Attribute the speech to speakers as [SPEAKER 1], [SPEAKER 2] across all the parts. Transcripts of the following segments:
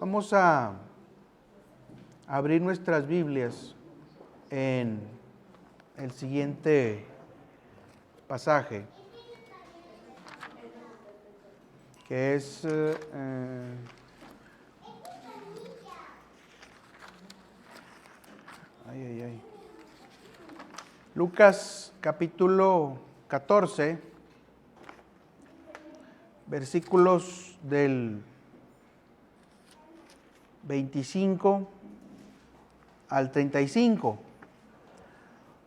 [SPEAKER 1] Vamos a abrir nuestras Biblias en el siguiente pasaje, que es Lucas capítulo 14, versículos del 25 al 35.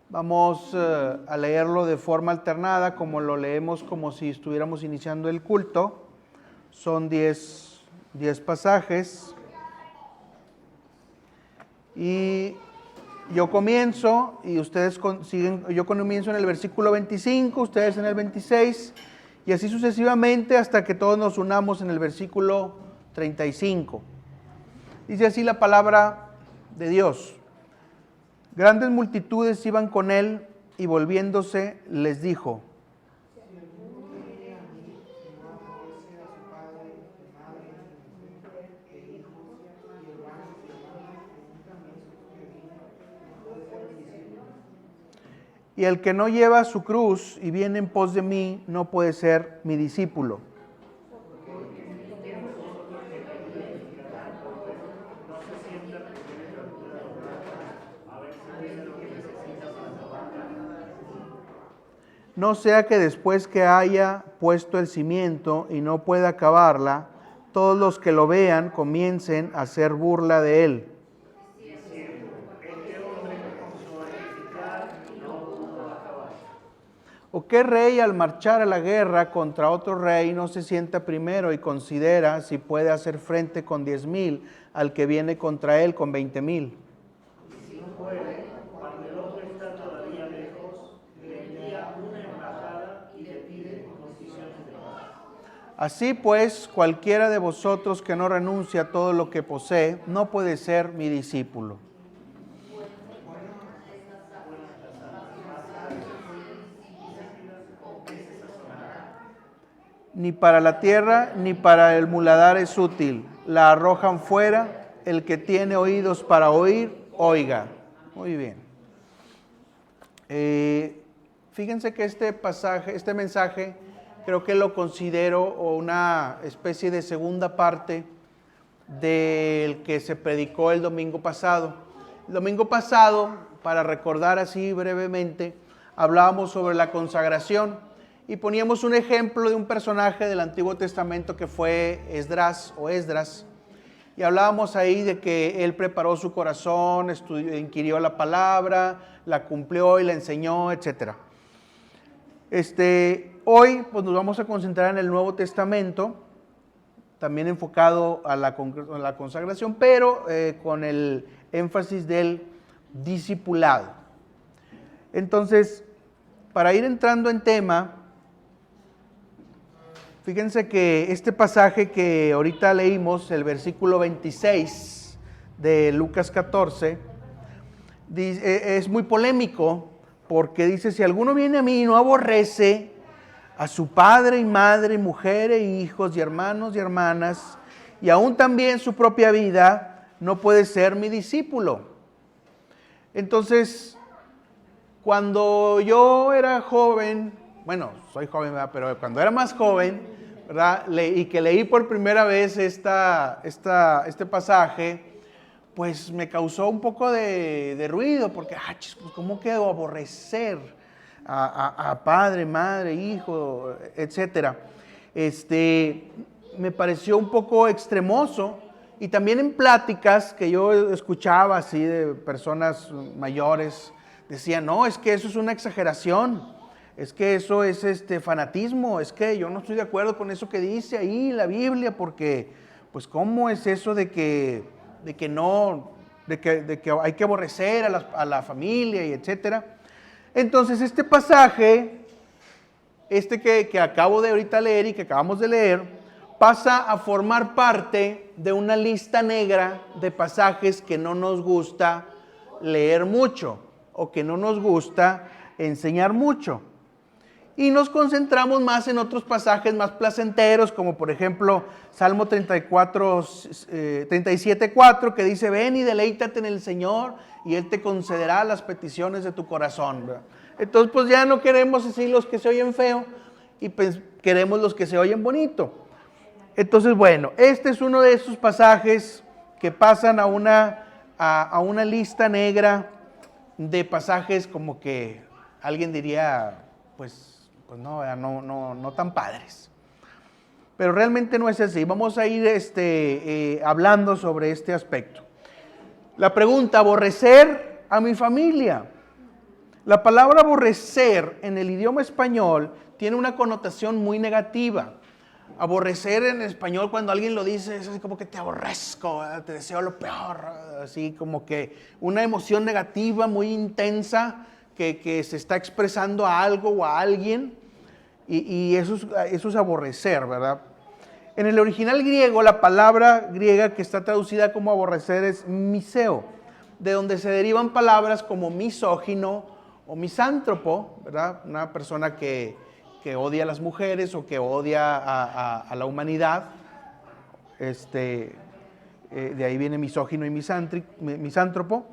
[SPEAKER 1] Vamos a leerlo de forma alternada, como lo leemos como si estuviéramos iniciando el culto. Son 10 pasajes. Y yo comienzo y ustedes siguen. Yo comienzo en el versículo 25, ustedes en el 26, y así sucesivamente hasta que todos nos unamos en el versículo 35. Dice así la palabra de Dios. Grandes multitudes iban con él y volviéndose les dijo: y el que no lleva su cruz y viene en pos de mí no puede ser mi discípulo. No sea que después que haya puesto el cimiento y no pueda acabarla, todos los que lo vean comiencen a hacer burla de él. ¿O qué rey al marchar a la guerra contra otro rey no se sienta primero y considera si puede hacer frente con 10,000 al que viene contra él con 20,000?
[SPEAKER 2] Y si no puede, cuando el otro está todavía lejos, le envía una embajada y le pide condiciones de paz.
[SPEAKER 1] Así pues, cualquiera de vosotros que no renuncie a todo lo que posee, no puede ser mi discípulo. Ni para la tierra ni para el muladar es útil. La arrojan fuera. El que tiene oídos para oír, oiga. Muy bien. Fíjense que este mensaje, creo que lo considero una especie de segunda parte del que se predicó el domingo pasado. El domingo pasado, para recordar así brevemente, hablábamos sobre la consagración. Y poníamos un ejemplo de un personaje del Antiguo Testamento que fue Esdras. Y hablábamos ahí de que él preparó su corazón, inquirió la palabra, la cumplió y la enseñó, etc. Hoy pues nos vamos a concentrar en el Nuevo Testamento, también enfocado a la consagración, pero con el énfasis del discipulado. Entonces, para ir entrando en tema, fíjense que este pasaje que ahorita leímos, el versículo 26 de Lucas 14, es muy polémico porque dice: si alguno viene a mí y no aborrece a su padre y madre, mujer e hijos y hermanos y hermanas, y aún también su propia vida, no puede ser mi discípulo. Entonces, cuando yo era joven, bueno, soy joven, ¿verdad? Pero cuando era más joven, ¿verdad? Y que leí por primera vez este pasaje, pues me causó un poco de ruido, porque, pues, ¿cómo que aborrecer a padre, madre, hijo, etcétera? Me pareció un poco extremoso, y también en pláticas que yo escuchaba así de personas mayores, decían: no, es que eso es una exageración. Es que eso es fanatismo, es que yo no estoy de acuerdo con eso que dice ahí la Biblia, porque pues ¿cómo es eso de que hay que aborrecer a la familia y etcétera? Entonces este pasaje, que acabo de ahorita leer y que acabamos de leer, pasa a formar parte de una lista negra de pasajes que no nos gusta leer mucho o que no nos gusta enseñar mucho. Y nos concentramos más en otros pasajes más placenteros, como por ejemplo Salmo 37:4, que dice: ven y deleítate en el Señor y Él te concederá las peticiones de tu corazón, ¿verdad? Entonces pues ya no queremos así los que se oyen feo, y pues queremos los que se oyen bonito. Entonces bueno, este es uno de esos pasajes que pasan a una lista negra de pasajes como que alguien diría, pues no tan padres. Pero realmente no es así. Vamos a ir hablando sobre este aspecto. La pregunta: aborrecer a mi familia. La palabra aborrecer en el idioma español tiene una connotación muy negativa. Aborrecer en español, cuando alguien lo dice, es así como que te aborrezco, te deseo lo peor, así como que una emoción negativa muy intensa que se está expresando a algo o a alguien, y eso es aborrecer, ¿verdad? En el original griego, la palabra griega que está traducida como aborrecer es miseo, de donde se derivan palabras como misógino o misántropo, ¿verdad? Una persona que odia a las mujeres o que odia a la humanidad. De ahí viene misógino y misántropo.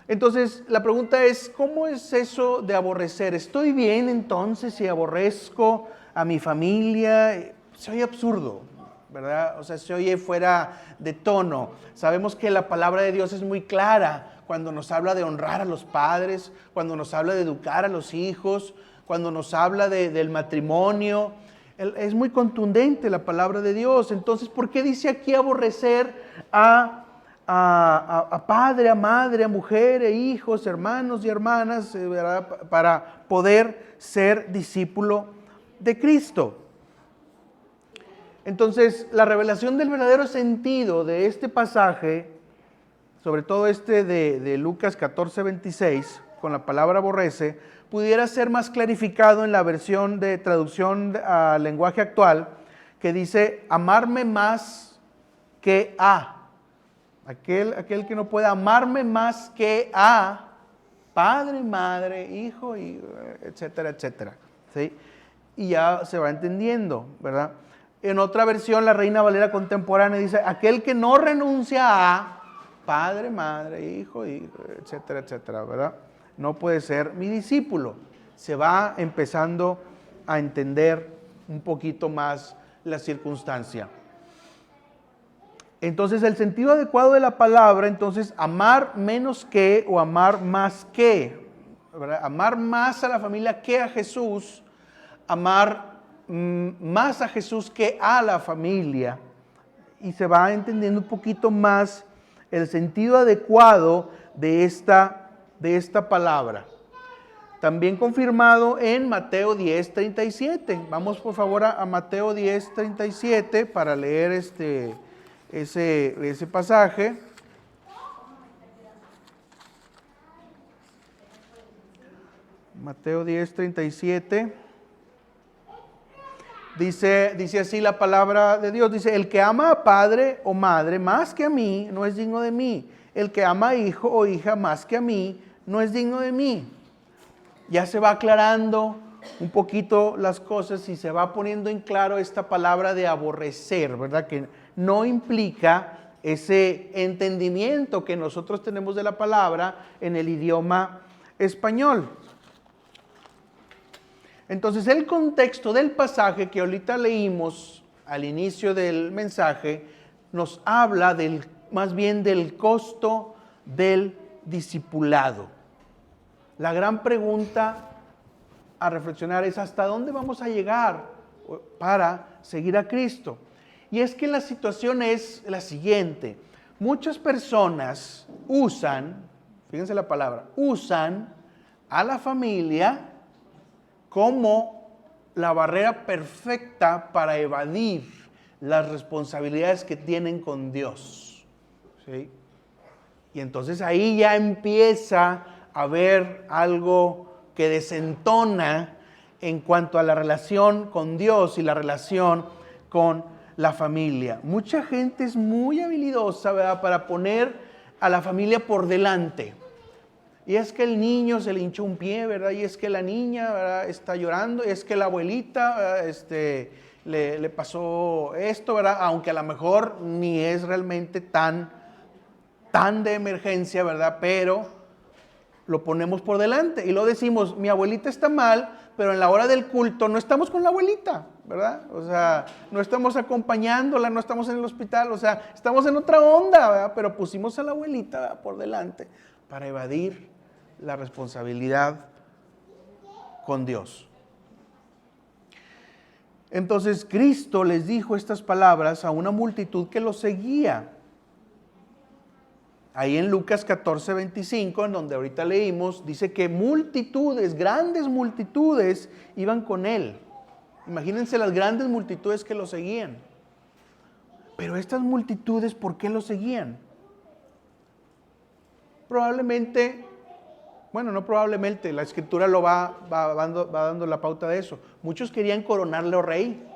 [SPEAKER 1] Entonces, la pregunta es: ¿cómo es eso de aborrecer? ¿Estoy bien entonces si aborrezco a mi familia? Se oye absurdo, ¿verdad? O sea, se oye fuera de tono. Sabemos que la palabra de Dios es muy clara cuando nos habla de honrar a los padres, cuando nos habla de educar a los hijos, cuando nos habla del matrimonio. Es muy contundente la palabra de Dios. Entonces, ¿por qué dice aquí aborrecer a padre, a madre, a mujer, hijos, hermanos y hermanas, ¿verdad? Para poder ser discípulo de Cristo? Entonces, la revelación del verdadero sentido de este pasaje, sobre todo de Lucas 14:26, con la palabra aborrece, pudiera ser más clarificado en la versión de traducción al lenguaje actual, que dice: amarme más que a. Aquel que no puede amarme más que a padre, madre, hijo, etcétera, etcétera, ¿sí? Y ya se va entendiendo, ¿verdad? En otra versión, la Reina Valera contemporánea dice: aquel que no renuncia a padre, madre, hijo, etcétera, etcétera, ¿verdad? No puede ser mi discípulo. Se va empezando a entender un poquito más la circunstancia. Entonces, el sentido adecuado de la palabra, entonces, amar menos que o amar más que, ¿verdad? Amar más a la familia que a Jesús, amar más a Jesús que a la familia, y se va entendiendo un poquito más el sentido adecuado de esta palabra. También confirmado en Mateo 10:37. Vamos por favor a Mateo 10:37 para leer ese pasaje. Mateo 10:37. Dice así la palabra de Dios. Dice: el que ama a padre o madre más que a mí, no es digno de mí. El que ama a hijo o hija más que a mí, no es digno de mí. Ya se va aclarando un poquito las cosas y se va poniendo en claro esta palabra de aborrecer, ¿verdad? Que no implica ese entendimiento que nosotros tenemos de la palabra en el idioma español. Entonces, el contexto del pasaje que ahorita leímos al inicio del mensaje nos habla más bien del costo del discipulado. La gran pregunta a reflexionar es: ¿hasta dónde vamos a llegar para seguir a Cristo? Y es que la situación es la siguiente: muchas personas usan, fíjense la palabra, usan a la familia como la barrera perfecta para evadir las responsabilidades que tienen con Dios, ¿sí? Y entonces ahí ya empieza a haber algo que desentona en cuanto a la relación con Dios y la relación con la familia. Mucha gente es muy habilidosa, ¿verdad?, para poner a la familia por delante. Y es que el niño se le hinchó un pie, ¿verdad? Y es que la niña, ¿verdad?, está llorando. Y es que la abuelita, le pasó esto, ¿verdad? Aunque a lo mejor ni es realmente tan de emergencia, ¿verdad? Pero lo ponemos por delante y lo decimos, mi abuelita está mal, pero en la hora del culto no estamos con la abuelita, ¿verdad? O sea, no estamos acompañándola, no estamos en el hospital, o sea, estamos en otra onda, ¿verdad? Pero pusimos a la abuelita, ¿verdad?, por delante para evadir la responsabilidad con Dios. Entonces Cristo les dijo estas palabras a una multitud que lo seguía. Ahí en Lucas 14:25, en donde ahorita leímos, dice que multitudes, grandes multitudes, iban con él. Imagínense las grandes multitudes que lo seguían. Pero estas multitudes, ¿por qué lo seguían? Probablemente, bueno, no probablemente, la Escritura lo va dando la pauta de eso. Muchos querían coronarlo rey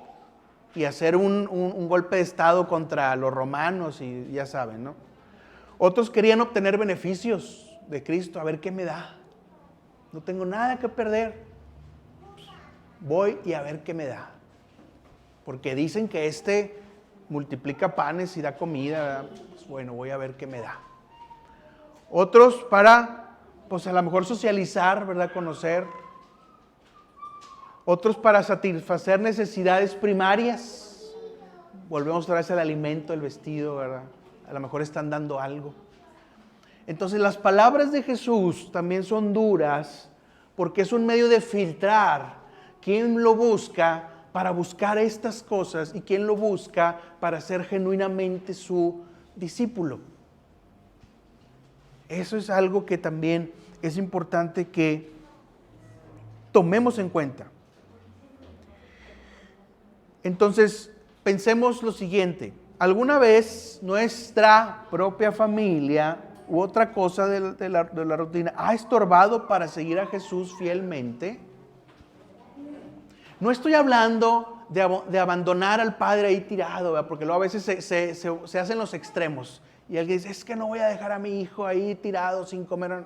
[SPEAKER 1] y hacer un golpe de estado contra los romanos y ya saben, ¿no? Otros querían obtener beneficios de Cristo, a ver qué me da. No tengo nada que perder. Voy y a ver qué me da. Porque dicen que multiplica panes y da comida, ¿verdad? Pues bueno, voy a ver qué me da. Otros para, pues a lo mejor socializar, ¿verdad? Conocer. Otros para satisfacer necesidades primarias. Volvemos otra vez al alimento, el vestido, ¿verdad? A lo mejor están dando algo. Entonces las palabras de Jesús también son duras porque es un medio de filtrar quién lo busca para buscar estas cosas y quién lo busca para ser genuinamente su discípulo. Eso es algo que también es importante que tomemos en cuenta. Entonces, pensemos lo siguiente. ¿Alguna vez nuestra propia familia u otra cosa de la rutina ha estorbado para seguir a Jesús fielmente? No estoy hablando de abandonar al padre ahí tirado, ¿verdad? Porque luego a veces se hacen los extremos. Y alguien dice, es que no voy a dejar a mi hijo ahí tirado sin comer.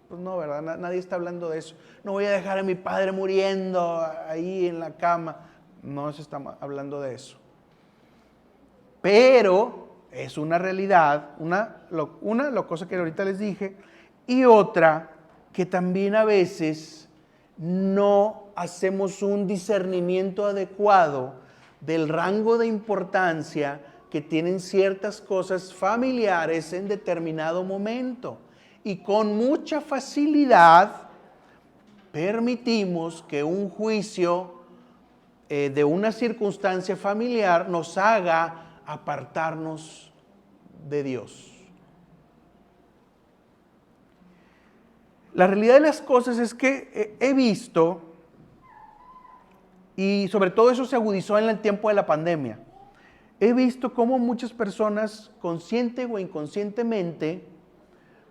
[SPEAKER 1] Pues no, ¿verdad? Nadie está hablando de eso. No voy a dejar a mi padre muriendo ahí en la cama. No se está hablando de eso. Pero es una realidad, una cosa que ahorita les dije, y otra que también a veces no hacemos un discernimiento adecuado del rango de importancia que tienen ciertas cosas familiares en determinado momento. Y con mucha facilidad permitimos que un juicio de una circunstancia familiar nos haga apartarnos de Dios. La realidad de las cosas es que he visto, y sobre todo eso se agudizó en el tiempo de la pandemia, he visto cómo muchas personas, consciente o inconscientemente,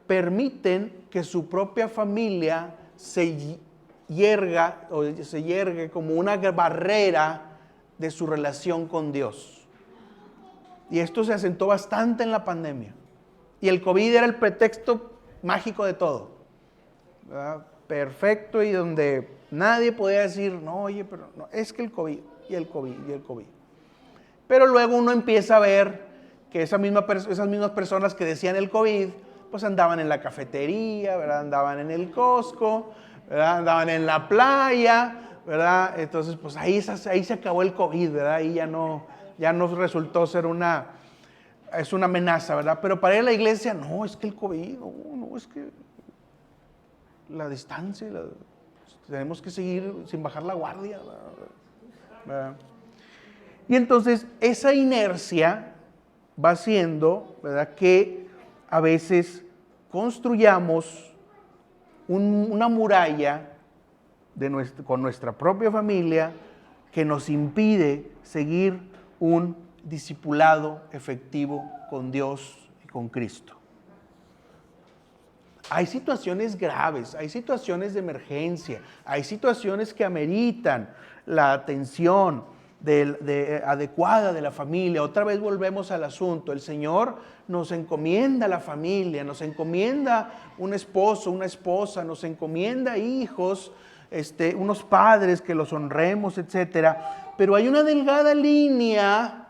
[SPEAKER 1] permiten que su propia familia se yergue como una barrera de su relación con Dios. Y esto se asentó bastante en la pandemia. Y el COVID era el pretexto mágico de todo, ¿verdad? Perfecto, y donde nadie podía decir, no, oye, pero no, es que el COVID, y el COVID, y el COVID. Pero luego uno empieza a ver que esas mismas personas que decían el COVID, pues andaban en la cafetería, ¿verdad? Andaban en el Costco, ¿verdad? Andaban en la playa, ¿verdad? Entonces, pues ahí se acabó el COVID, ¿verdad? Ahí ya no resultó ser una amenaza, ¿verdad? Pero para ir a la iglesia, no, es que el COVID, no, es que la distancia, tenemos que seguir sin bajar la guardia, ¿verdad? Y entonces esa inercia va haciendo, ¿verdad?, que a veces construyamos una muralla con nuestra propia familia que nos impide seguir un discipulado efectivo con Dios y con Cristo. Hay situaciones graves, hay situaciones de emergencia, hay situaciones que ameritan la atención, adecuada de la familia. Otra vez volvemos al asunto. El Señor nos encomienda la familia, nos encomienda un esposo, una esposa, nos encomienda hijos, unos padres que los honremos, etcétera. Pero hay una delgada línea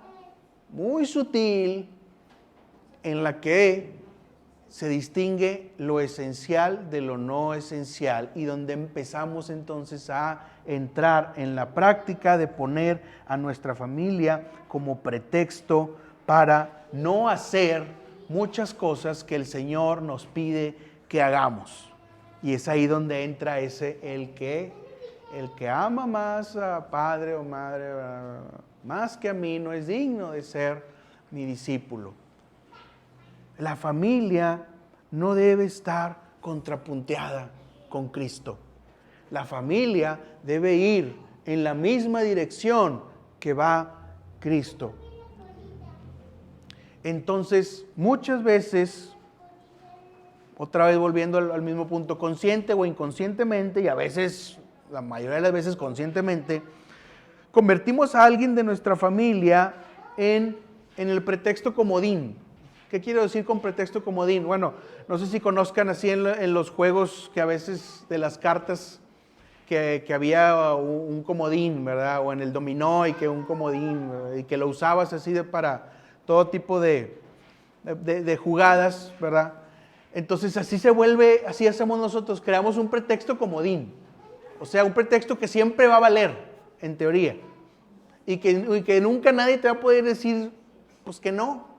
[SPEAKER 1] muy sutil en la que se distingue lo esencial de lo no esencial y donde empezamos entonces a entrar en la práctica de poner a nuestra familia como pretexto para no hacer muchas cosas que el Señor nos pide que hagamos. Y es ahí donde entra el que ama más a padre o madre más que a mí no es digno de ser mi discípulo. La familia no debe estar contrapunteada con Cristo. La familia debe ir en la misma dirección que va Cristo. Entonces, muchas veces, otra vez volviendo al mismo punto, consciente o inconscientemente, y a veces, la mayoría de las veces conscientemente, convertimos a alguien de nuestra familia en el pretexto comodín. ¿Qué quiero decir con pretexto comodín? Bueno, no sé si conozcan así en los juegos que a veces de las cartas que había un comodín, ¿verdad? O en el dominó y que un comodín, ¿verdad? Y que lo usabas así para todo tipo de jugadas, ¿verdad? Entonces así se vuelve, así hacemos nosotros, creamos un pretexto comodín. O sea, un pretexto que siempre va a valer, en teoría. Y que nunca nadie te va a poder decir, pues que no.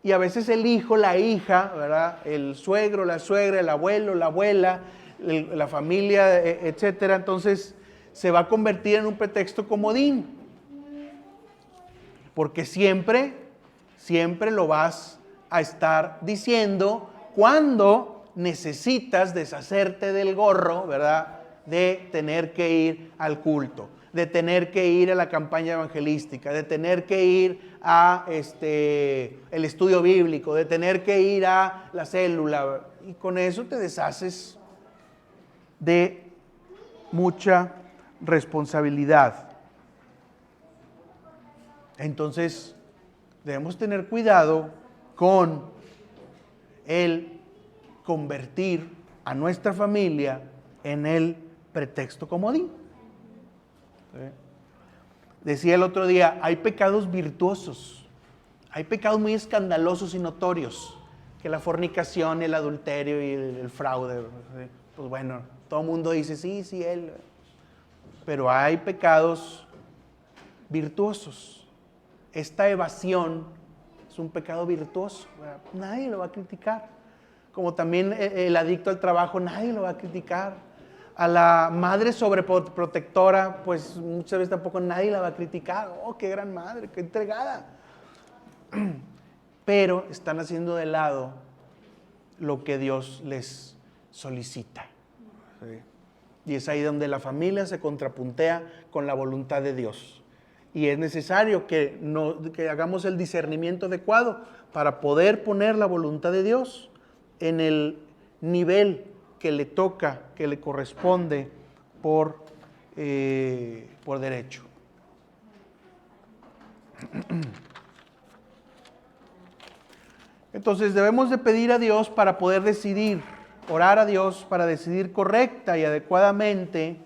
[SPEAKER 1] Y a veces el hijo, la hija, ¿verdad? El suegro, la suegra, el abuelo, la abuela, la familia, etcétera. Entonces se va a convertir en un pretexto comodín. Porque siempre lo vas a estar diciendo cuando necesitas deshacerte del gorro, ¿verdad? De tener que ir al culto, de tener que ir a la campaña evangelística, de tener que ir a el estudio bíblico, de tener que ir a la célula. Y con eso te deshaces de mucha responsabilidad. Entonces, debemos tener cuidado con el convertir a nuestra familia en el pretexto comodín. Decía el otro día, hay pecados virtuosos, hay pecados muy escandalosos y notorios, que la fornicación, el adulterio y el fraude. Pues bueno, todo el mundo dice, sí, él. Pero hay pecados virtuosos. Esta evasión es un pecado virtuoso, ¿verdad? Nadie lo va a criticar. Como también el adicto al trabajo, nadie lo va a criticar. A la madre sobreprotectora, pues muchas veces tampoco nadie la va a criticar. Oh, qué gran madre, qué entregada. Pero están haciendo de lado lo que Dios les solicita. ¿Sí? Y es ahí donde la familia se contrapuntea con la voluntad de Dios. Y es necesario que hagamos el discernimiento adecuado para poder poner la voluntad de Dios en el nivel que le toca, que le corresponde por derecho. Entonces debemos de pedir a Dios para poder decidir, orar a Dios para decidir correcta y adecuadamente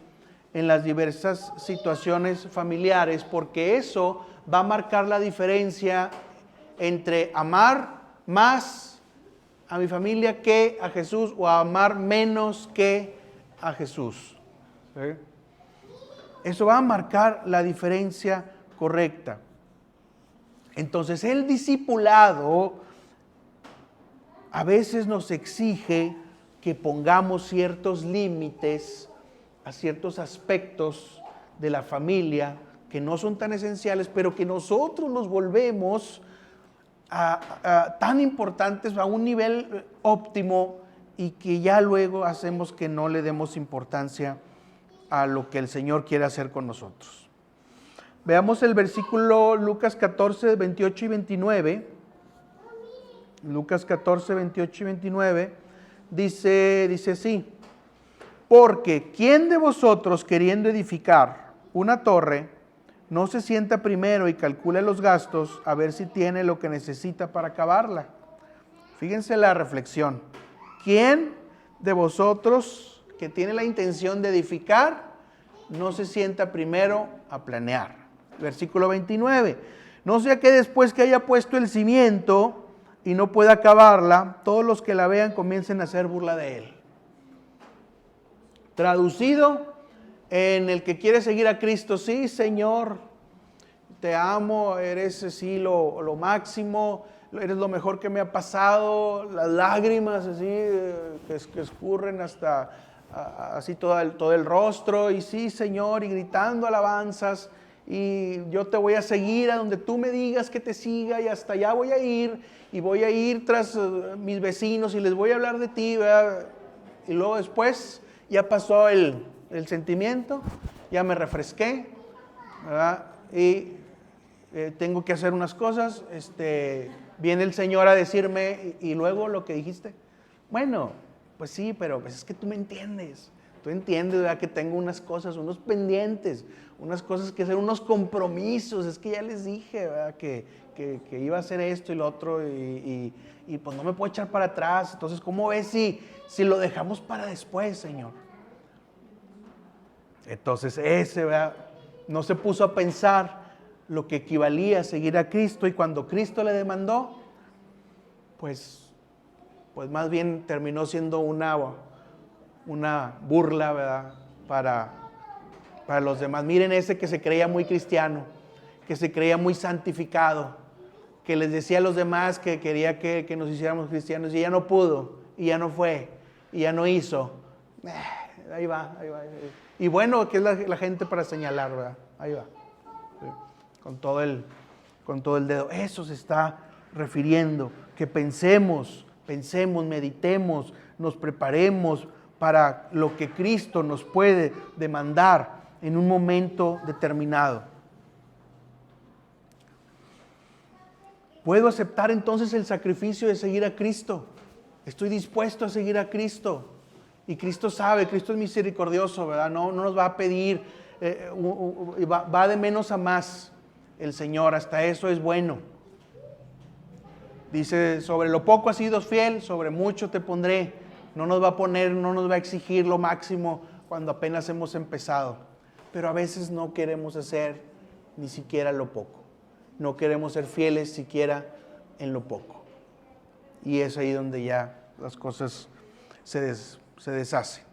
[SPEAKER 1] en las diversas situaciones familiares, porque eso va a marcar la diferencia entre amar más a mi familia que a Jesús o a amar menos que a Jesús. ¿Sí? Eso va a marcar la diferencia correcta. Entonces el discipulado a veces nos exige que pongamos ciertos límites a ciertos aspectos de la familia que no son tan esenciales, pero que nosotros los volvemos tan importantes a un nivel óptimo y que ya luego hacemos que no le demos importancia a lo que el Señor quiere hacer con nosotros. Veamos el versículo Lucas 14, 28 y 29. Lucas 14, 28 y 29 dice así: porque ¿quién de vosotros, queriendo edificar una torre, no se sienta primero y calcule los gastos a ver si tiene lo que necesita para acabarla. Fíjense la reflexión. ¿Quién de vosotros que tiene la intención de edificar no se sienta primero a planear? Versículo 29. No sea que después que haya puesto el cimiento y no pueda acabarla, todos los que la vean comiencen a hacer burla de él. Traducido en el que quiere seguir a Cristo: sí, Señor, te amo, eres sí lo máximo, eres lo mejor que me ha pasado, las lágrimas así que escurren hasta así todo el rostro, y sí, Señor, y gritando alabanzas, y yo te voy a seguir a donde tú me digas que te siga, y hasta allá voy a ir, y voy a ir tras mis vecinos y les voy a hablar de ti, ¿verdad? Y luego después ya pasó el sentimiento, ya me refresqué, ¿verdad? Y tengo que hacer unas cosas, viene el Señor a decirme, y luego lo que dijiste, bueno, pues sí, pero pues es que tú me entiendes, tú entiendes, ¿verdad? Que tengo unas cosas, unos pendientes, unas cosas que hacer, unos compromisos, es que ya les dije, ¿verdad? Que iba a hacer esto y lo otro, y pues no me puedo echar para atrás. Entonces, ¿cómo ves si lo dejamos para después, Señor? Entonces ¿verdad? No se puso a pensar lo que equivalía a seguir a Cristo, y cuando Cristo le demandó, pues más bien terminó siendo una burla, ¿verdad? Para los demás. Miren ese que se creía muy cristiano, que se creía muy santificado, que les decía a los demás que quería que nos hiciéramos cristianos, y ya no pudo, y ya no fue, y ya no hizo. Ahí va. Y bueno, que es la gente para señalar, ¿verdad? Ahí va. Sí. Con todo el dedo. Eso se está refiriendo, que pensemos, meditemos, nos preparemos para lo que Cristo nos puede demandar en un momento determinado. ¿Puedo aceptar entonces el sacrificio de seguir a Cristo? Estoy dispuesto a seguir a Cristo. Y Cristo sabe, Cristo es misericordioso, ¿verdad? No nos va a pedir, va de menos a más el Señor, hasta eso es bueno. Dice, sobre lo poco has sido fiel, sobre mucho te pondré. No nos va a exigir lo máximo cuando apenas hemos empezado. Pero a veces no queremos hacer ni siquiera lo poco. No queremos ser fieles siquiera en lo poco. Y es ahí donde ya las cosas se deshacen.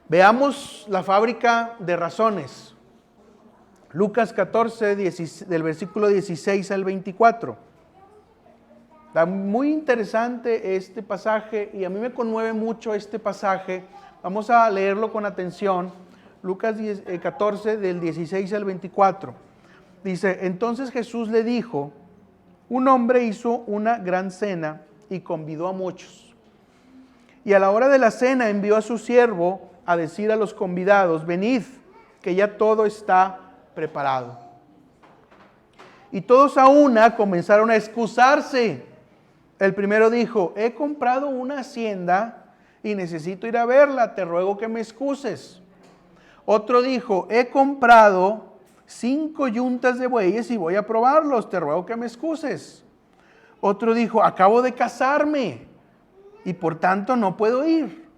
[SPEAKER 1] Veamos la fábrica de razones. Lucas 14, del versículo 16 al 24. Está muy interesante este pasaje, y a mí me conmueve mucho este pasaje. Vamos a leerlo con atención. Lucas 14, del 16 al 24. Dice, entonces Jesús le dijo, un hombre hizo una gran cena y convidó a muchos. Y a la hora de la cena envió a su siervo a decir a los convidados, venid, que ya todo está preparado. Y todos a una comenzaron a excusarse. El primero dijo, he comprado una hacienda y necesito ir a verla, te ruego que me excuses. Otro dijo, he comprado 5 yuntas de bueyes y voy a probarlos, te ruego que me excuses. Otro dijo, acabo de casarme y por tanto no puedo ir.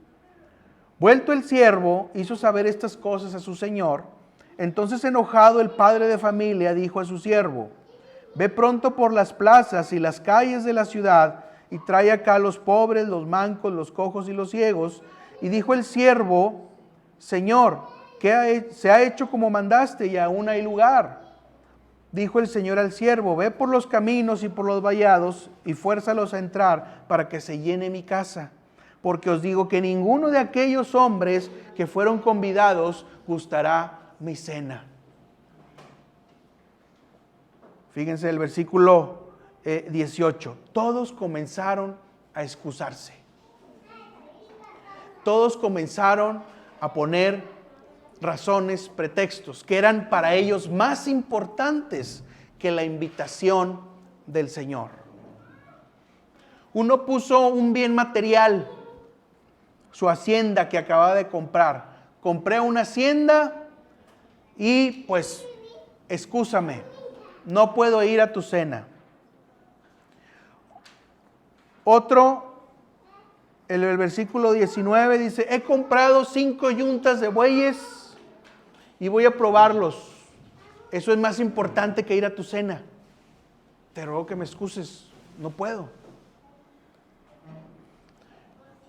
[SPEAKER 1] Vuelto el siervo, hizo saber estas cosas a su señor. Entonces, enojado, el padre de familia dijo a su siervo, ve pronto por las plazas y las calles de la ciudad y trae acá a los pobres, los mancos, los cojos y los ciegos. Y dijo el siervo, Señor, se ha hecho como mandaste y aún hay lugar. Dijo el Señor al siervo, ve por los caminos y por los vallados y fuérzalos a entrar para que se llene mi casa. Porque os digo que ninguno de aquellos hombres que fueron convidados gustará mi cena. Fíjense el versículo 18. Todos comenzaron a excusarse. Todos comenzaron a poner razones, pretextos, que eran para ellos más importantes que la invitación del Señor. Uno puso un bien material, su hacienda que acababa de comprar. Compré una hacienda y pues excúsame, no puedo ir a tu cena. Otro, el versículo 19 dice, he comprado 5 yuntas de bueyes y voy a probarlos. Eso es más importante que ir a tu cena. Te ruego que me excuses, no puedo.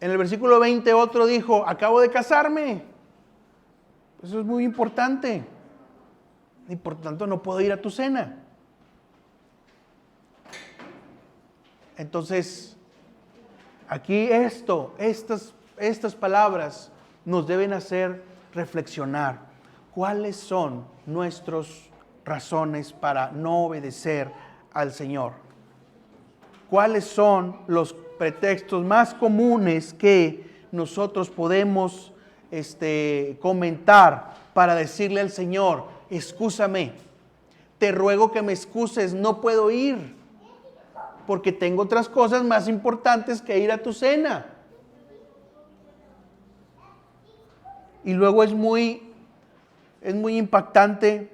[SPEAKER 1] En el versículo 20 otro dijo, acabo de casarme. Eso es muy importante. Y por tanto no puedo ir a tu cena. Entonces, aquí estas palabras nos deben hacer reflexionar. ¿Cuáles son nuestras razones para no obedecer al Señor? ¿Cuáles son los pretextos más comunes que nosotros podemos comentar para decirle al Señor, excúsame, te ruego que me excuses, no puedo ir, porque tengo otras cosas más importantes que ir a tu cena? Y luego es muy impactante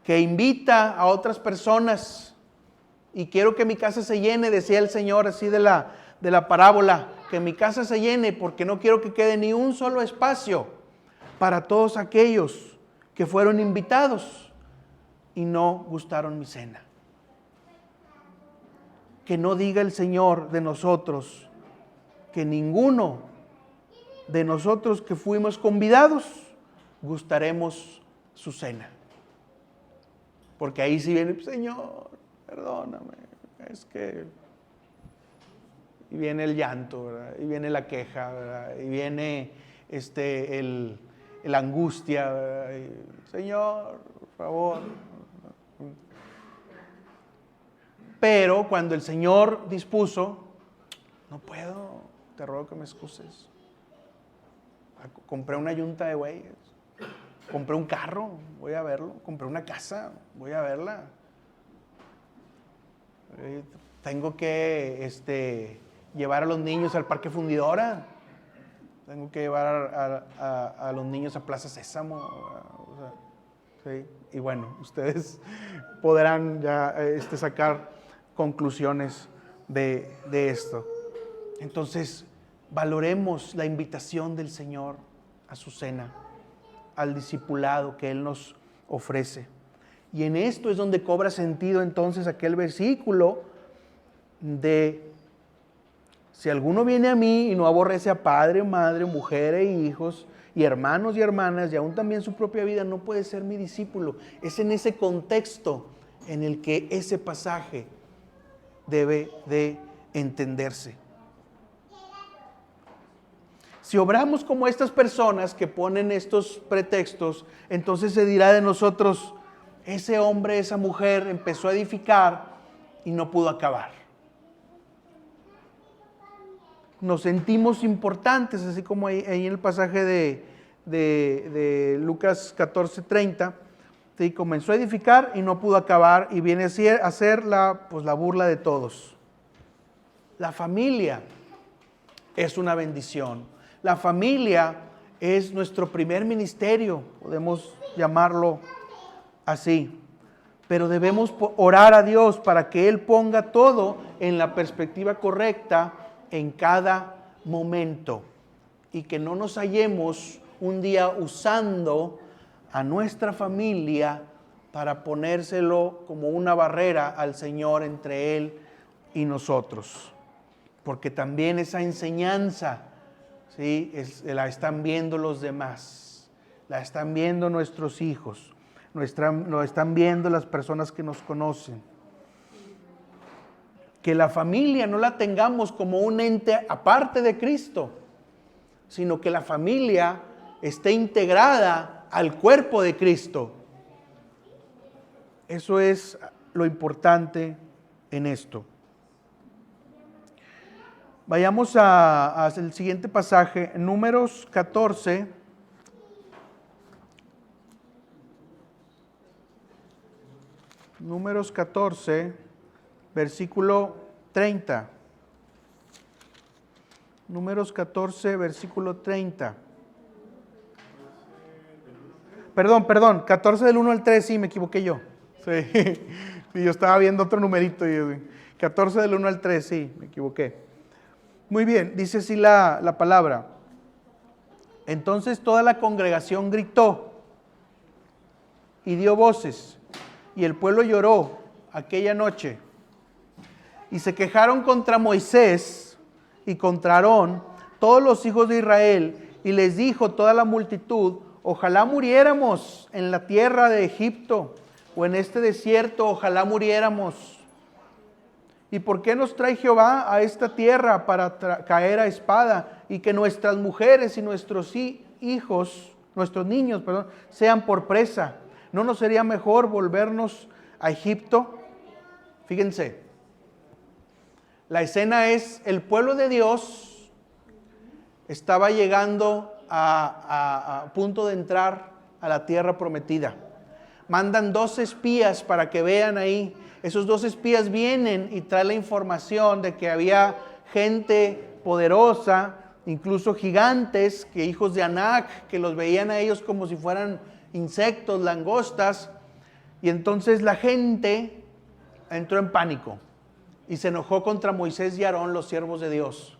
[SPEAKER 1] que invita a otras personas. Y quiero que mi casa se llene, decía el Señor así de la parábola, que mi casa se llene porque no quiero que quede ni un solo espacio para todos aquellos que fueron invitados y no gustaron mi cena. Que no diga el Señor de nosotros que ninguno de nosotros que fuimos convidados gustaremos su cena. Porque ahí sí viene, Señor, perdóname, es que... Y viene el llanto, ¿verdad? Y viene la queja, ¿verdad? Y viene la angustia, ¿verdad? Y, Señor, por favor. Pero cuando el Señor dispuso, no puedo, te ruego que me excuses. Compré una yunta de bueyes, compré un carro, voy a verlo, compré una casa, voy a verla. Tengo que llevar a los niños al Parque Fundidora, tengo que llevar a los niños a Plaza Sésamo, o sea, ¿sí? Y bueno, ustedes podrán ya sacar conclusiones de esto. Entonces, valoremos la invitación del Señor a su cena, al discipulado que Él nos ofrece. Y en esto es donde cobra sentido entonces aquel versículo de si alguno viene a mí y no aborrece a padre, madre, mujer e hijos, y hermanos y hermanas, y aún también su propia vida, no puede ser mi discípulo. Es en ese contexto en el que ese pasaje debe de entenderse. Si obramos como estas personas que ponen estos pretextos, entonces se dirá de nosotros, ese hombre, esa mujer empezó a edificar y no pudo acabar. Nos sentimos importantes, así como ahí en el pasaje de Lucas 14:30, ¿sí? Comenzó a edificar y no pudo acabar y viene a ser la burla de todos. La familia es una bendición. La familia es nuestro primer ministerio, podemos llamarlo así. Pero debemos orar a Dios para que Él ponga todo en la perspectiva correcta en cada momento y que no nos hallemos un día usando a nuestra familia para ponérselo como una barrera al Señor entre Él y nosotros. Porque también esa enseñanza, ¿sí? La están viendo los demás, la están viendo nuestros hijos, lo están viendo las personas que nos conocen. Que la familia no la tengamos como un ente aparte de Cristo, sino que la familia esté integrada al cuerpo de Cristo. Eso es lo importante en esto. Vayamos al siguiente pasaje, Números 14. Números 14. Versículo 30. Números 14, versículo 30. Perdón, 14 del 1 al 3, sí, me equivoqué yo. Sí, sí, yo estaba viendo otro numerito. 14 del 1 al 3, sí, me equivoqué. Muy bien, dice así la palabra. Entonces toda la congregación gritó y dio voces, y el pueblo lloró aquella noche. Y se quejaron contra Moisés y contra Aarón todos los hijos de Israel, y les dijo toda la multitud: ojalá muriéramos en la tierra de Egipto, o en este desierto, ojalá muriéramos. ¿Y por qué nos trae Jehová a esta tierra para caer a espada, y que nuestras mujeres y nuestros hijos, nuestros niños, sean por presa? ¿No nos sería mejor volvernos a Egipto? Fíjense, la escena es: el pueblo de Dios estaba llegando a punto de entrar a la tierra prometida. Mandan 2 espías para que vean ahí. Esos 2 espías vienen y traen la información de que había gente poderosa, incluso gigantes, que hijos de Anac, que los veían a ellos como si fueran insectos, langostas. Y entonces la gente entró en pánico y se enojó contra Moisés y Aarón, los siervos de Dios.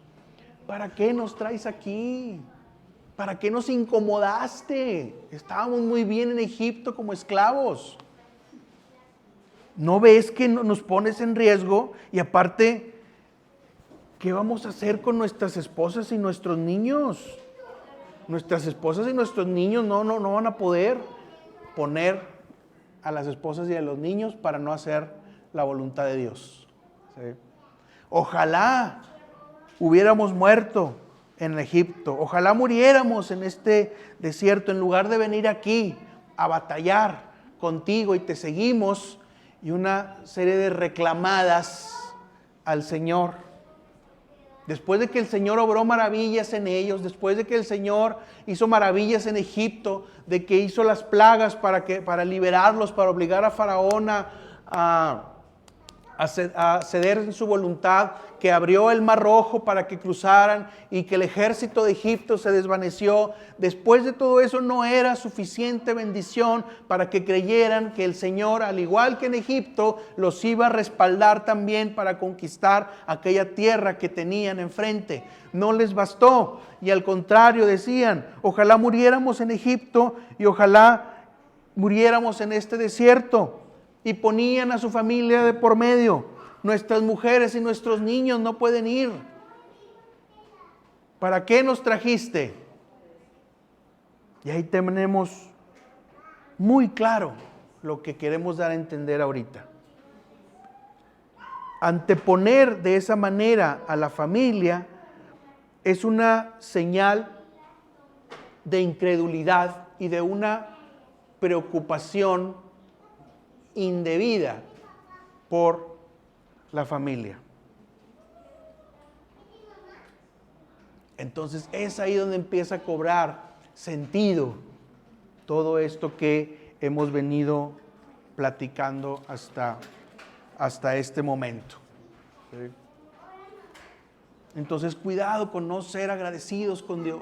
[SPEAKER 1] ¿Para qué nos traes aquí? ¿Para qué nos incomodaste? Estábamos muy bien en Egipto como esclavos. ¿No ves que nos pones en riesgo? Y aparte, ¿qué vamos a hacer con nuestras esposas y nuestros niños? Nuestras esposas y nuestros niños no van a poder poner a las esposas y a los niños para no hacer la voluntad de Dios. ¿Sí? Ojalá hubiéramos muerto en Egipto. Ojalá muriéramos en este desierto en lugar de venir aquí a batallar contigo, y te seguimos. Y una serie de reclamadas al Señor. Después de que el Señor obró maravillas en ellos, después de que el Señor hizo maravillas en Egipto, de que hizo las plagas para liberarlos, para obligar a Faraón a ceder en su voluntad, que abrió el Mar Rojo para que cruzaran y que el ejército de Egipto se desvaneció. Después de todo eso no era suficiente bendición para que creyeran que el Señor, al igual que en Egipto, los iba a respaldar también para conquistar aquella tierra que tenían enfrente. No les bastó, y al contrario decían: ojalá muriéramos en Egipto y ojalá muriéramos en este desierto. Y ponían a su familia de por medio. Nuestras mujeres y nuestros niños no pueden ir. ¿Para qué nos trajiste? Y ahí tenemos muy claro lo que queremos dar a entender ahorita. Anteponer de esa manera a la familia es una señal de incredulidad y de una preocupación indebida por la familia. Entonces es ahí donde empieza a cobrar sentido todo esto que hemos venido platicando hasta este momento. ¿Sí? Entonces cuidado con no ser agradecidos con Dios.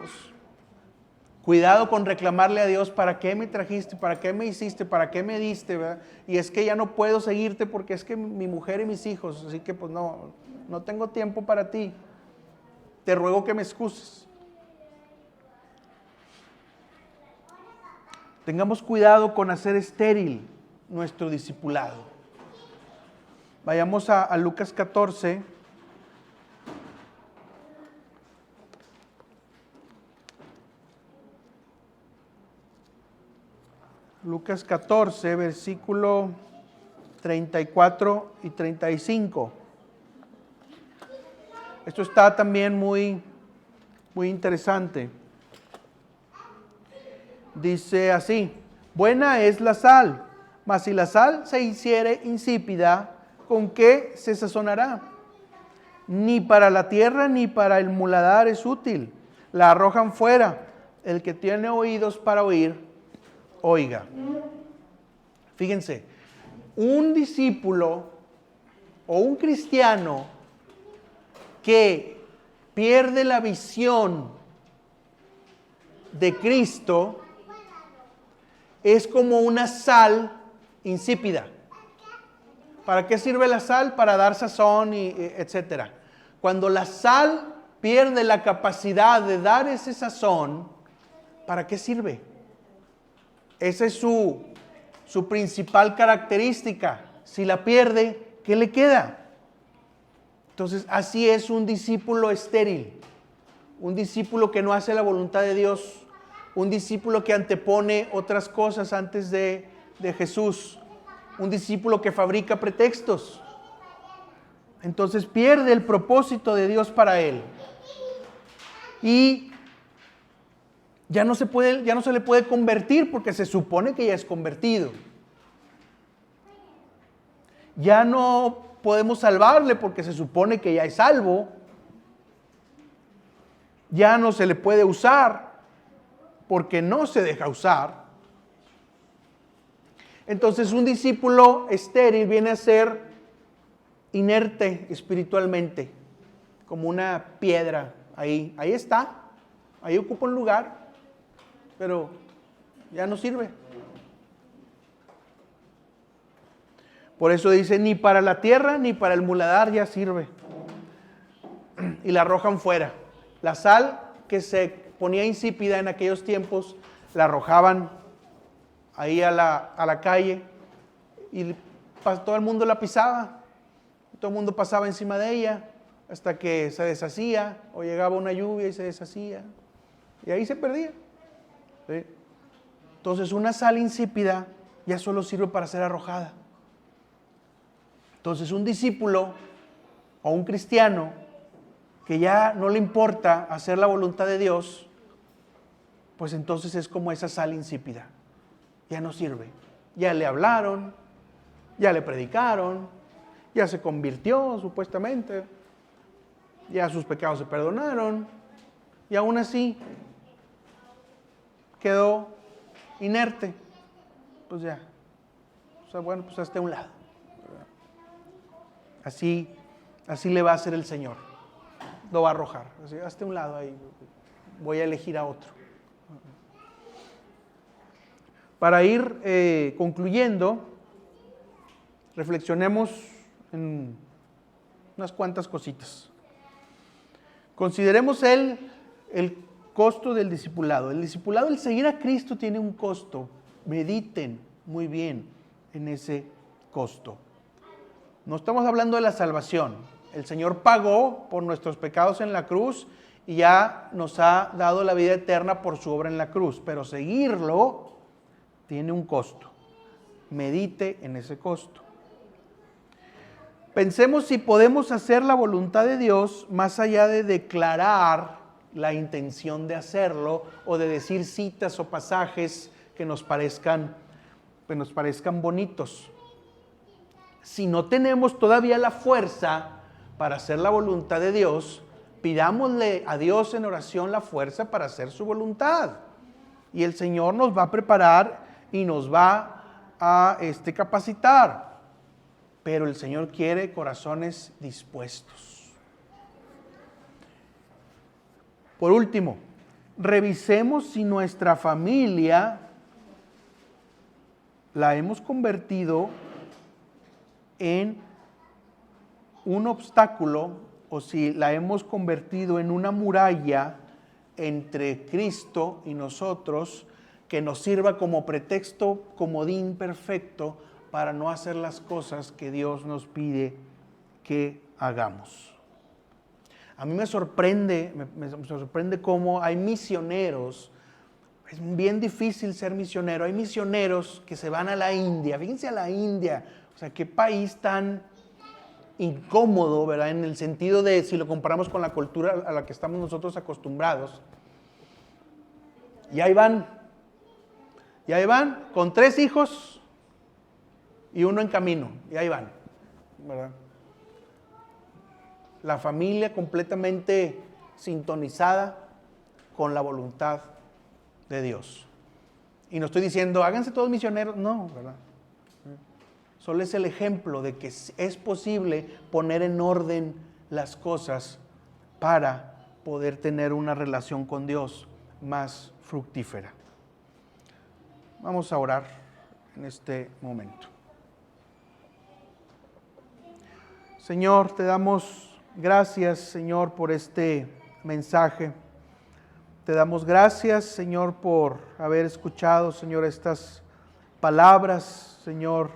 [SPEAKER 1] Cuidado con reclamarle a Dios: ¿para qué me trajiste? ¿Para qué me hiciste? ¿Para qué me diste? ¿Verdad? Y es que ya no puedo seguirte porque es que mi mujer y mis hijos, así que pues no tengo tiempo para ti. Te ruego que me excuses. Tengamos cuidado con hacer estéril nuestro discipulado. Vayamos a Lucas 14. Lucas 14, versículo 34 y 35. Esto está también muy interesante. Dice así: buena es la sal, mas si la sal se hiciere insípida, ¿con qué se sazonará? Ni para la tierra ni para el muladar es útil. La arrojan fuera. El que tiene oídos para oír, oiga. Fíjense, un discípulo o un cristiano que pierde la visión de Cristo es como una sal insípida. ¿Para qué sirve la sal? Para dar sazón y etcétera. Cuando la sal pierde la capacidad de dar ese sazón, ¿para qué sirve? Esa es su principal característica. Si la pierde, ¿qué le queda? Entonces, así es un discípulo estéril, un discípulo que no hace la voluntad de Dios, un discípulo que antepone otras cosas antes de Jesús, un discípulo que fabrica pretextos. Entonces pierde el propósito de Dios para él. Y ya no se le puede convertir porque se supone que ya es convertido. Ya no podemos salvarle porque se supone que ya es salvo. Ya no se le puede usar porque no se deja usar. Entonces un discípulo estéril viene a ser inerte espiritualmente, como una piedra ahí está, ahí ocupa un lugar, pero ya no sirve. Por eso dice, ni para la tierra ni para el muladar ya sirve. Y la arrojan fuera. La sal que se ponía insípida en aquellos tiempos, la arrojaban ahí a la calle y todo el mundo la pisaba. Todo el mundo pasaba encima de ella hasta que se deshacía o llegaba una lluvia y se deshacía. Y ahí se perdía. ¿Sí? Entonces una sal insípida ya solo sirve para ser arrojada. Entonces un discípulo o un cristiano que ya no le importa hacer la voluntad de Dios, pues entonces es como esa sal insípida. Ya no sirve. Ya le hablaron, ya le predicaron, ya se convirtió supuestamente, ya sus pecados se perdonaron y aún así quedó inerte. Pues ya, o sea, bueno, pues hasta un lado. Así le va a hacer el Señor. Lo va a arrojar. Así, hasta un lado ahí. Voy a elegir a otro. Para ir concluyendo, reflexionemos en unas cuantas cositas. Consideremos el costo del discipulado. El discipulado, el seguir a Cristo, tiene un costo. Mediten muy bien en ese costo. No estamos hablando de la salvación. El Señor pagó por nuestros pecados en la cruz y ya nos ha dado la vida eterna por su obra en la cruz. Pero seguirlo tiene un costo. Medite en ese costo. Pensemos si podemos hacer la voluntad de Dios más allá de declarar la intención de hacerlo o de decir citas o pasajes que nos parezcan bonitos. Si no tenemos todavía la fuerza para hacer la voluntad de Dios, pidámosle a Dios en oración la fuerza para hacer su voluntad. Y el Señor nos va a preparar y nos va a capacitar. Pero el Señor quiere corazones dispuestos. Por último, revisemos si nuestra familia la hemos convertido en un obstáculo o si la hemos convertido en una muralla entre Cristo y nosotros que nos sirva como pretexto, comodín perfecto para no hacer las cosas que Dios nos pide que hagamos. A mí me sorprende cómo hay misioneros. Es bien difícil ser misionero. Hay misioneros que se van a la India. Fíjense a la India. O sea, qué país tan incómodo, ¿verdad? En el sentido de, si lo comparamos con la cultura a la que estamos nosotros acostumbrados. Y ahí van con 3 hijos y uno en camino. Y ahí van, ¿verdad? La familia completamente sintonizada con la voluntad de Dios. Y no estoy diciendo, háganse todos misioneros, no, ¿verdad? Solo es el ejemplo de que es posible poner en orden las cosas para poder tener una relación con Dios más fructífera. Vamos a orar en este momento. Señor, te damos gracias, Señor, por este mensaje. Te damos gracias, Señor, por haber escuchado, Señor, estas palabras, Señor,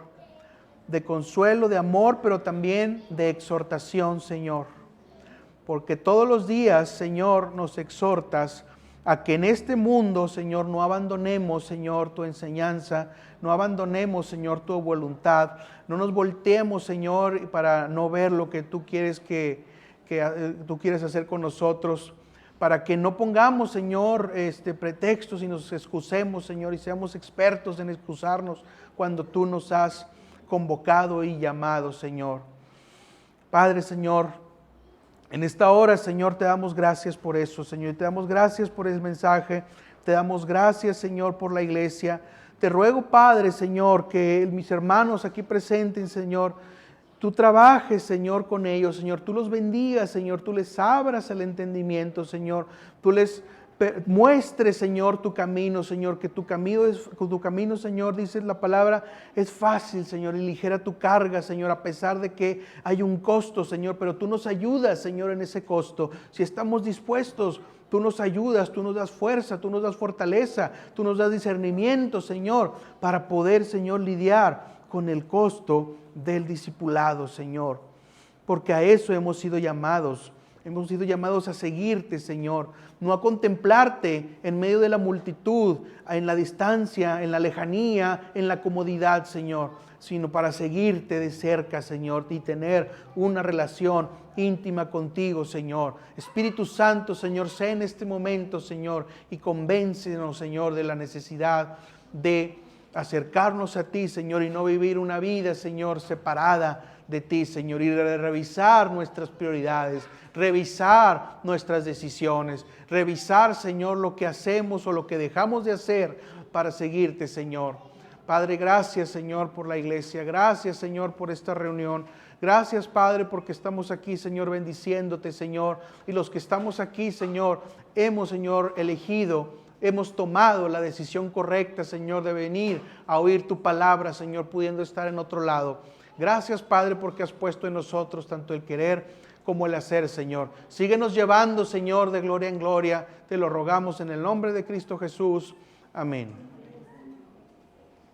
[SPEAKER 1] de consuelo, de amor, pero también de exhortación, Señor. Porque todos los días, Señor, nos exhortas a que en este mundo, Señor, no abandonemos, Señor, tu enseñanza, no abandonemos, Señor, tu voluntad, no nos volteemos, Señor, para no ver lo que tú quieres tú quieres hacer con nosotros, para que no pongamos, Señor, pretextos y nos excusemos, Señor, y seamos expertos en excusarnos cuando tú nos has convocado y llamado, Señor. Padre, Señor, en esta hora, Señor, te damos gracias por eso, Señor. Te damos gracias por el mensaje. Te damos gracias, Señor, por la iglesia. Te ruego, Padre, Señor, que mis hermanos aquí presentes, Señor, tú trabajes, Señor, con ellos, Señor. Tú los bendigas, Señor. Tú les abras el entendimiento, Señor. Tú les muestres, Señor, tu camino, Señor. Que tu camino, Señor, dice la palabra, es fácil, Señor, y ligera tu carga, Señor, a pesar de que hay un costo, Señor. Pero tú nos ayudas, Señor, en ese costo. Si estamos dispuestos, tú nos ayudas, tú nos das fuerza, tú nos das fortaleza, tú nos das discernimiento, Señor, para poder, Señor, lidiar con el costo del discipulado, Señor. Porque a eso hemos sido llamados. Hemos sido llamados a seguirte, Señor, no a contemplarte en medio de la multitud, en la distancia, en la lejanía, en la comodidad, Señor, sino para seguirte de cerca, Señor, y tener una relación íntima contigo, Señor. Espíritu Santo, Señor, sé en este momento, Señor, y convéncenos, Señor, de la necesidad de acercarnos a ti, Señor, y no vivir una vida, Señor, separada de ti, Señor, y de revisar nuestras prioridades, revisar nuestras decisiones, revisar, Señor, lo que hacemos o lo que dejamos de hacer para seguirte, Señor. Padre, gracias, Señor, por la iglesia. Gracias, Señor, por esta reunión. Gracias, Padre, porque estamos aquí, Señor, bendiciéndote, Señor. Y los que estamos aquí, Señor, hemos, Señor, hemos tomado la decisión correcta, Señor, de venir a oír tu palabra, Señor, pudiendo estar en otro lado. Gracias, Padre, porque has puesto en nosotros tanto el querer como el hacer, Señor. Síguenos llevando, Señor, de gloria en gloria. Te lo rogamos en el nombre de Cristo Jesús. Amén.